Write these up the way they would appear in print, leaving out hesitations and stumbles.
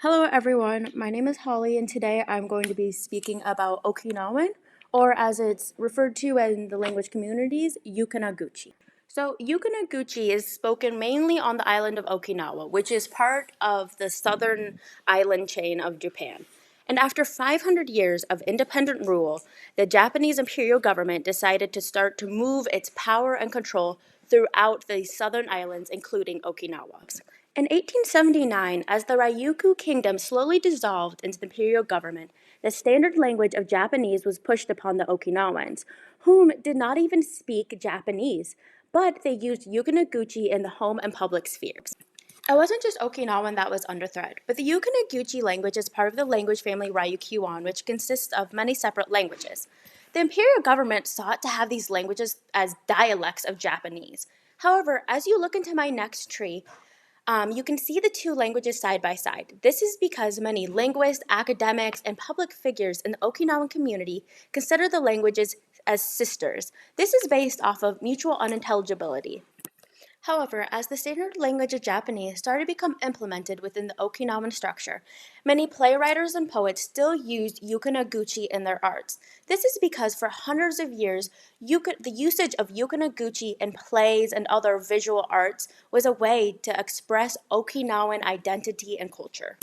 Hello everyone, my name is Holly and today I'm going to be speaking about Okinawan, or as it's referred to in the language communities, Uchinaaguchi. So Uchinaaguchi is spoken mainly on the island of Okinawa, which is part of the southern island chain of Japan. And after 500 years of independent rule, the Japanese imperial government decided to start to move its power and control throughout the southern islands, including Okinawa. In 1879, as the Ryukyu kingdom slowly dissolved into the imperial government, the standard language of Japanese was pushed upon the Okinawans, whom did not even speak Japanese, but they used Uchinaaguchi in the home and public spheres. It wasn't just Okinawan that was under threat, but the Uchinaaguchi language is part of the language family Ryukyuan, which consists of many separate languages. The imperial government sought to have these languages as dialects of Japanese. However, as you look into my next tree, you can see the two languages side by side. This is because many linguists, academics, and public figures in the Okinawan community consider the languages as sisters. This is based off of mutual unintelligibility. However, as the standard language of Japanese started to become implemented within the Okinawan structure, many playwrights and poets still used Uchinaaguchi in their arts. This is because for hundreds of years, the usage of Uchinaaguchi in plays and other visual arts was a way to express Okinawan identity and culture.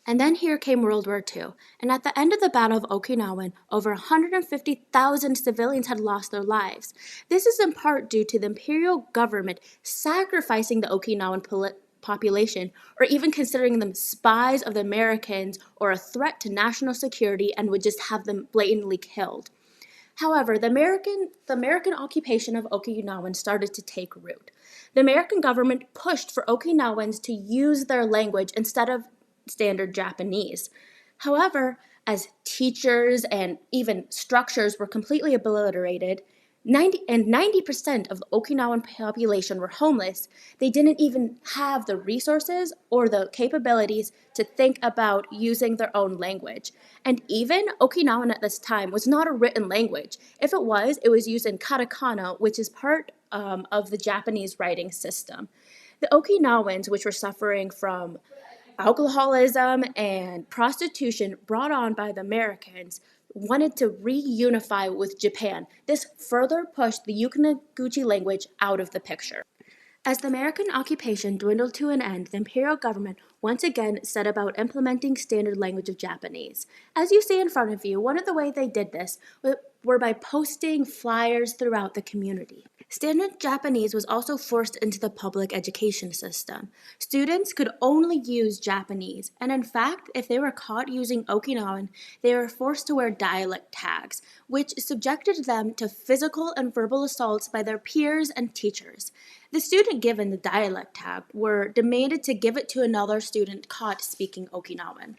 And then here came World War II, and at the end of the Battle of Okinawa, over 150,000 civilians had lost their lives. This is in part due to the imperial government sacrificing the Okinawan population, or even considering them spies of the Americans or a threat to national security, and would just have them blatantly killed. However, the American occupation of Okinawan started to take root. The American government pushed for Okinawans to use their language instead of standard Japanese. However, as teachers and even structures were completely obliterated, 90% of the Okinawan population were homeless. They didn't even have the resources or the capabilities to think about using their own language. And even Okinawan at this time was not a written language. If it was used in katakana, which is part of the Japanese writing system. The Okinawans, which were suffering from alcoholism and prostitution brought on by the Americans, wanted to reunify with Japan. This further pushed the Uchinaaguchi language out of the picture. As the American occupation dwindled to an end, the imperial government once again set about implementing standard language of Japanese. As you see in front of you, one of the ways they did this were by posting flyers throughout the community. Standard Japanese was also forced into the public education system. Students could only use Japanese, and in fact, if they were caught using Okinawan, they were forced to wear dialect tags, which subjected them to physical and verbal assaults by their peers and teachers. The student given the dialect tag were demanded to give it to another student caught speaking Okinawan.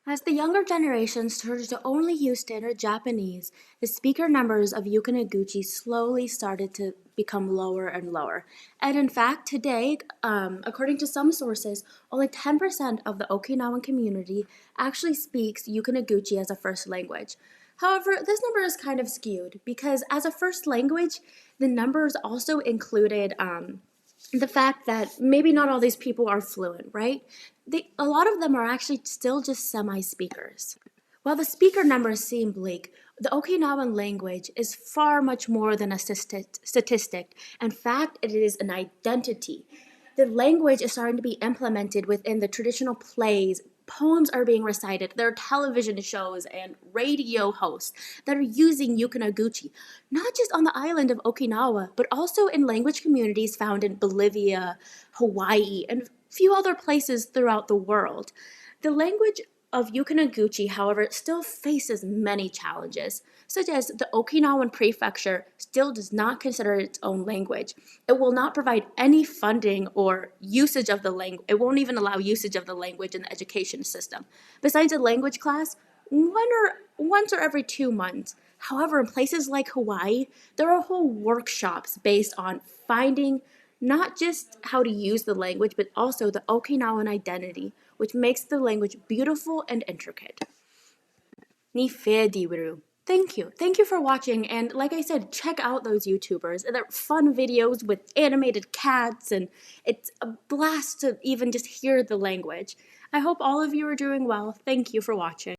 As the younger generation started to only use standard Japanese, the speaker numbers of Uchinaaguchi slowly started to become lower and lower. And in fact, today, according to some sources, only 10% of the Okinawan community actually speaks Uchinaaguchi as a first language. However, this number is kind of skewed because as a first language, the numbers also included the fact that maybe not all these people are fluent, right? A lot of them are actually still just semi-speakers. While the speaker numbers seem bleak, the Okinawan language is far much more than a statistic. In fact, it is an identity. The language is starting to be implemented within the traditional plays. Poems are being recited. There are television shows and radio hosts that are using Uchinaaguchi, not just on the island of Okinawa, but also in language communities found in Bolivia, Hawaii, and a few other places throughout the world. The language of Uchinaaguchi, however, still faces many challenges, such as the Okinawan prefecture still does not consider its own language. It will not provide any funding or usage of the language. It won't even allow usage of the language in the education system. Besides a language class, once or every 2 months. However, in places like Hawaii, there are whole workshops based on finding not just how to use the language, but also the Okinawan identity, which makes the language beautiful and intricate. Ni fe diwiru. Thank you. Thank you for watching. And like I said, check out those YouTubers. They're fun videos with animated cats, and it's a blast to even just hear the language. I hope all of you are doing well. Thank you for watching.